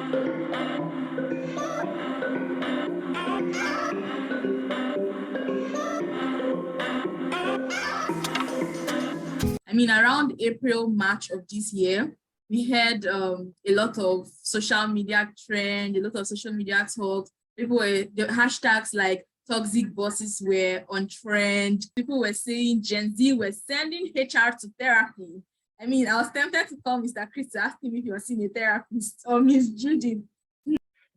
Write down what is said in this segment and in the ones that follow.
I mean, around April, March of this year, we had a lot of social media trend, a lot of social media talk. People were, the hashtags like toxic bosses were on trend. People were saying Gen Z were sending HR to therapy. I mean, I was tempted to call Mr. Chris to ask him if he was seeing a therapist, or Miss Judy.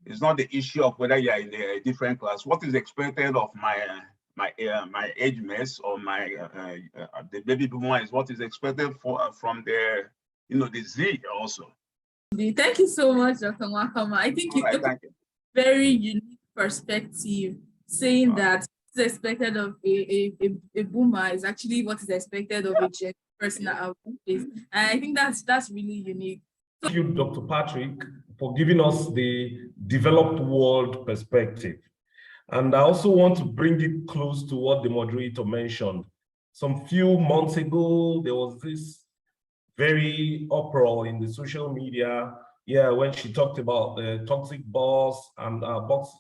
It's not the issue of whether you are in a different class. What is expected of my age mates or the baby boomer is what is expected from the the Z also. Thank you so much, Dr. Wakama. I think you took a very unique perspective, saying that what is expected of a boomer is actually what is expected of a Gen person at our place. And I think that's really unique. Thank you, Dr. Patrick, for giving us the developed world perspective. And I also want to bring it close to what the moderator mentioned. Some few months ago, there was this very uproar in the social media, when she talked about the toxic boss and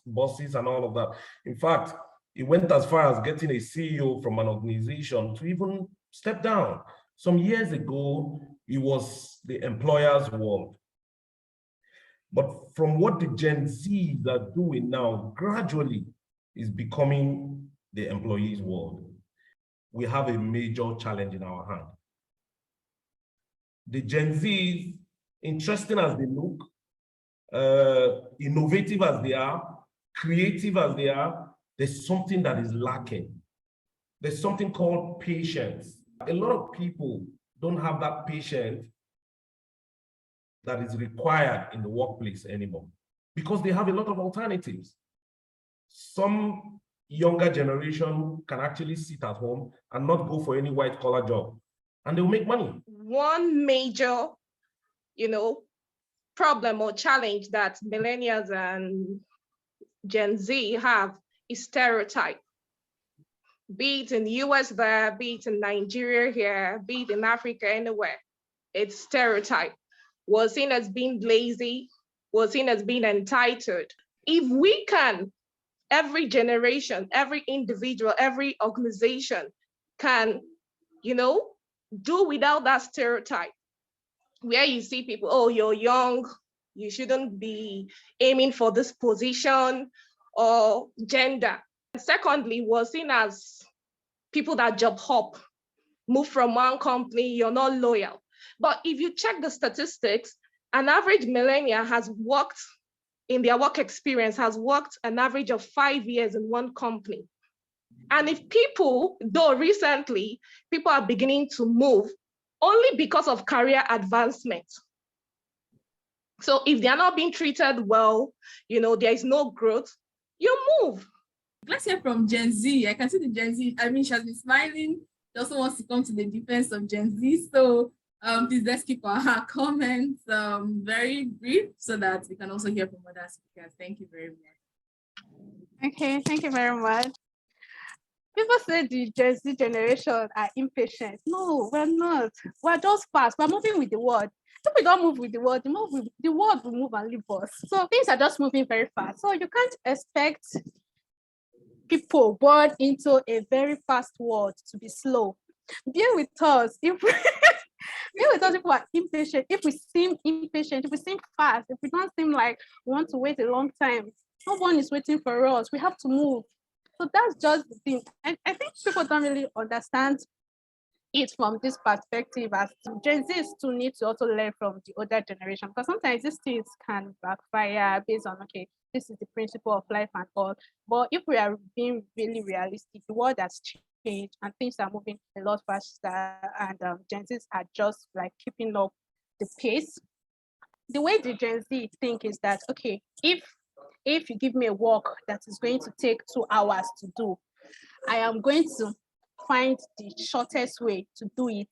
bosses and all of that. In fact, it went as far as getting a CEO from an organization to even step down. Some years ago, it was the employer's world. But from what the Gen Zs are doing now, gradually is becoming the employees' world. We have a major challenge in our hand. The Gen Zs, interesting as they look, innovative as they are, creative as they are, there's something that is lacking. There's something called patience. A lot of people don't have that patience that is required in the workplace anymore because they have a lot of alternatives. Some younger generation can actually sit at home and not go for any white-collar job, and they'll make money. One major, problem or challenge that millennials and Gen Z have is stereotype. Be it in the US there, be it in Nigeria here, be it in Africa, anywhere, it's stereotype. We're seen as being lazy, we're seen as being entitled. If we can, every generation, every individual, every organization can, do without that stereotype, where you see people, oh, you're young, you shouldn't be aiming for this position, or gender. Secondly, we're seen as people that job hop, move from one company, you're not loyal. But if you check the statistics, an average millennial has worked, in their work experience, has worked an average of 5 years in one company. And if people, though recently, people are beginning to move only because of career advancement. So if they're not being treated well, there is no growth, you move. Let's hear from Gen Z. I can see the Gen Z. I mean, she has been smiling. She also wants to come to the defense of Gen Z. So please let's keep our comments very brief so that we can also hear from other speakers. Thank you very much. Okay, thank you very much. People say the Gen Z generation are impatient. No, we're not. We're just fast. We're moving with the world. If we don't move with the world, the world will move and leave us. So things are just moving very fast. So you can't expect people born into a very fast world to be slow. Bear with us. If people are impatient, if we seem impatient, if we seem fast, if we don't seem like we want to wait a long time, no one is waiting for us. We have to move. So that's just the thing. And I think people don't really understand it from this perspective, as Gen Z still need to also learn from the older generation, because sometimes these things can backfire based on, okay, this is the principle of life and all. But if we are being really realistic, the world has changed and things are moving a lot faster, and Gen Zs are just like keeping up the pace. The way the Gen Z think is that, okay, if you give me a work that is going to take 2 hours to do, I am going to find the shortest way to do it,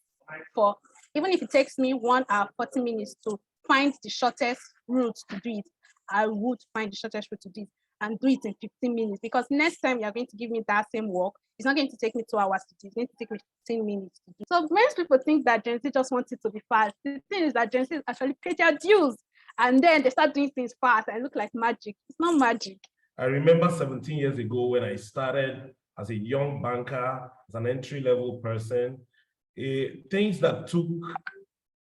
for even if it takes me 1 hour 40 minutes to find the shortest route to do it, I would find the shortest route to do it and do it in 15 minutes, because next time you're going to give me that same work, it's not going to take me 2 hours to do it, it's going to take me 15 minutes to do. So most people think that Gen Z just wants it to be fast. The thing is that Gen Z actually pay their dues And then they start doing things fast and look like magic. It's not magic. I remember 17 years ago when I started as a young banker, as an entry-level person, things that took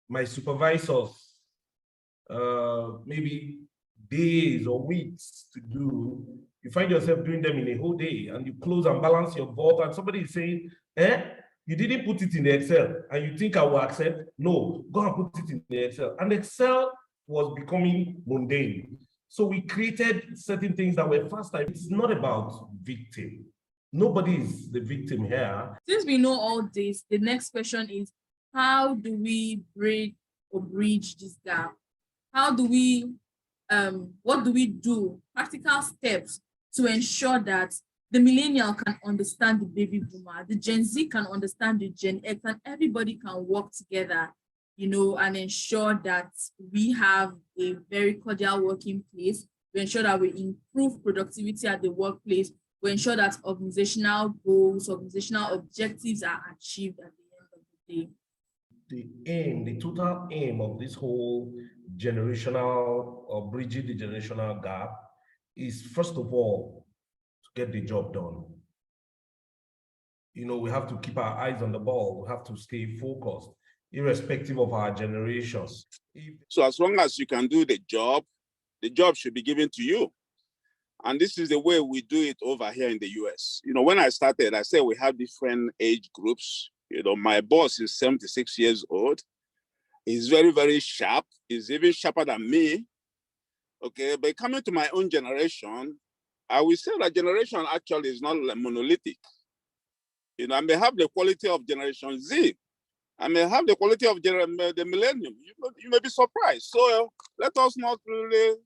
my supervisors maybe days or weeks to do, you find yourself doing them in a whole day, and you close and balance your vault, and somebody is saying, you didn't put it in the Excel, and you think I will accept? No, go and put it in the Excel. And Excel was becoming mundane. So we created certain things that were faster. It's not about victim. Nobody is the victim here. Since we know all this, the next question is, how do we break or bridge this gap? How do we, what do we do? Practical steps to ensure that the millennial can understand the baby boomer, the Gen Z can understand the Gen X, and everybody can work together, you know, and ensure that we have a very cordial working place. We ensure that we improve productivity at the workplace. We ensure that organizational goals, organizational objectives are achieved at the end of the day. The aim, the total aim of this whole generational or bridging the generational gap is, first of all, to get the job done. You know, we have to keep our eyes on the ball. We have to stay focused, irrespective of our generations. So as long as you can do the job should be given to you. And this is the way we do it over here in the US. You know, when I started, I said we have different age groups. You know, my boss is 76 years old. He's very, very sharp. He's even sharper than me. Okay, but coming to my own generation, I will say that generation actually is not monolithic. You know, I may have the quality of Generation Z. I may have the quality of the millennium. You may be surprised. So let us not really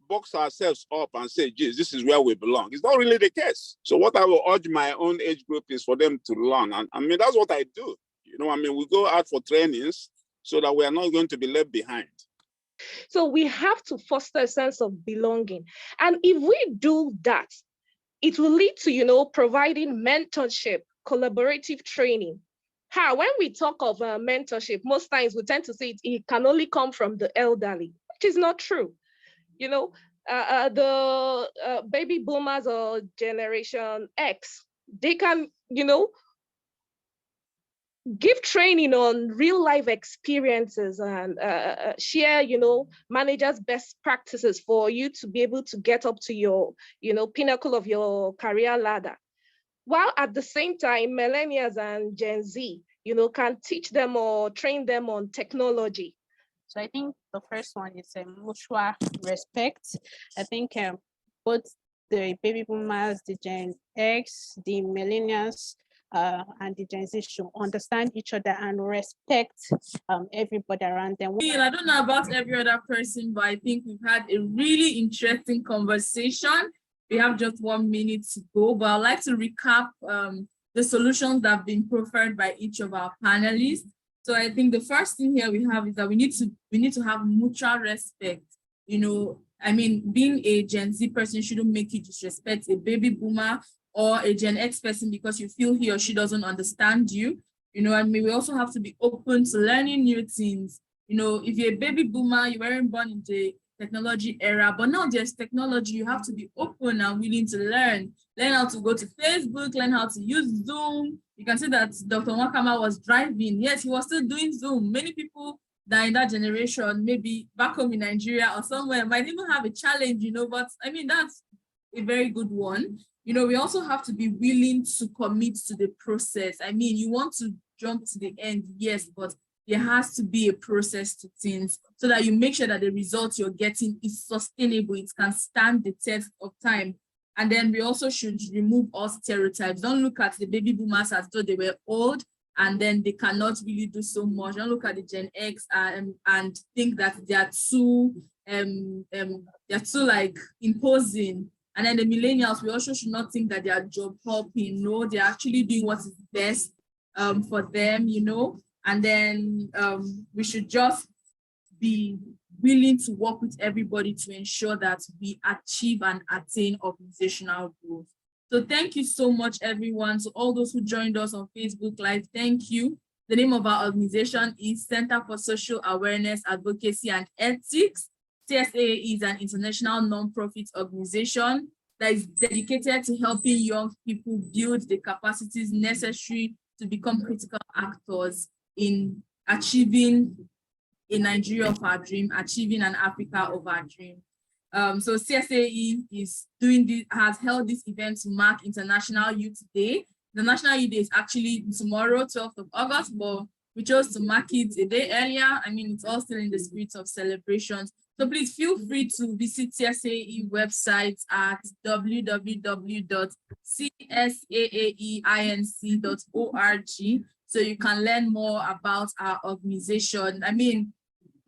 box ourselves up and say, geez, this is where we belong. It's not really the case. So what I will urge my own age group is for them to learn. And I mean, that's what I do. You know, I mean, we go out for trainings so that we are not going to be left behind. So we have to foster a sense of belonging. And if we do that, it will lead to, you know, providing mentorship, collaborative training. When we talk of mentorship, most times we tend to say it can only come from the elderly, which is not true. You know, the baby boomers or Generation X, they can, you know, give training on real life experiences and share, you know, managers' best practices for you to be able to get up to your, you know, pinnacle of your career ladder. While at the same time, millennials and Gen Z, you know, can teach them or train them on technology. So I think the first one is mutual respect. I think both the baby boomers, the Gen X, the millennials, and the Gen Z should understand each other and respect everybody around them. I don't know about every other person, but I think we've had a really interesting conversation. We have just 1 minute to go, but I'd like to recap the solutions that have been proffered by each of our panelists. So I think the first thing here we have is that we need to have mutual respect. You know, I mean, being a Gen Z person shouldn't make you disrespect a baby boomer or a Gen X person because you feel he or she doesn't understand you. You know, I mean, we also have to be open to learning new things. You know, if you're a baby boomer, you weren't born in the technology era, but now there's technology, you have to be open and willing to learn how to go to Facebook, learn how to use Zoom. You can see that Dr. Wakama was driving. Yes, he was still doing Zoom. Many people that in that generation, maybe back home in Nigeria or somewhere, might even have a challenge, you know, but I mean, that's a very good one. You know, we also have to be willing to commit to the process. I mean, you want to jump to the end, yes, but there has to be a process to things so that you make sure that the result you're getting is sustainable. It can stand the test of time. And then we also should remove all stereotypes. Don't look at the baby boomers as though they were old and then they cannot really do so much. Don't look at the Gen X and think that they are too like imposing. And then the millennials, we also should not think that they are job hopping. No, they're actually doing what is best for them, you know. And then we should just be willing to work with everybody to ensure that we achieve and attain organizational growth. So thank you so much, everyone. To all those who joined us on Facebook Live, thank you. The name of our organization is Center for Social Awareness, Advocacy, and Ethics. CSAAE is an international non-profit organization that is dedicated to helping young people build the capacities necessary to become critical actors in achieving a Nigeria of our dream, achieving an Africa of our dream. So CSAAE is doing this, has held this event to mark International Youth Day. The National Youth Day is actually tomorrow, 12th of August, but we chose to mark it a day earlier. I mean, it's all still in the spirit of celebrations. So please feel free to visit CSAAE website at www.csaaeinc.org so you can learn more about our organization. I mean,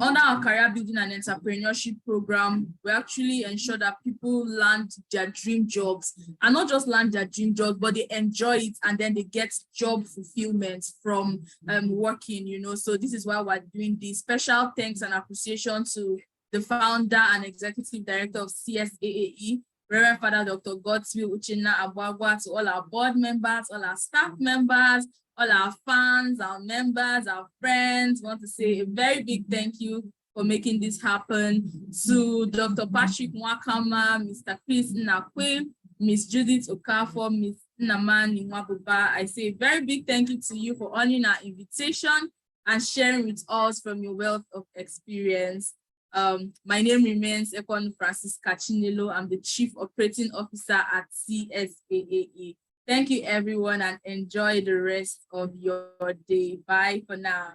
under our career building and entrepreneurship program, we actually ensure that people land their dream jobs, and not just land their dream jobs, but they enjoy it and then they get job fulfillment from working, you know. So this is why we're doing this. Special thanks and appreciation to the founder and executive director of CSAAE, Reverend Father Dr. Godswill Uchenna Abwagwa, to all our board members, all our staff members, all our fans, our members, our friends. Want to say a very big thank you for making this happen. To Dr. Patrick Mwakama, Mr. Chris Nakwe, Ms. Judith Okafor, Ms. Namani Mwabuba, I say a very big thank you to you for honoring our invitation and sharing with us from your wealth of experience. My name remains Ekon Francis Kachinelo. I'm the Chief Operating Officer at CSAAE. Thank you, everyone, and enjoy the rest of your day. Bye for now.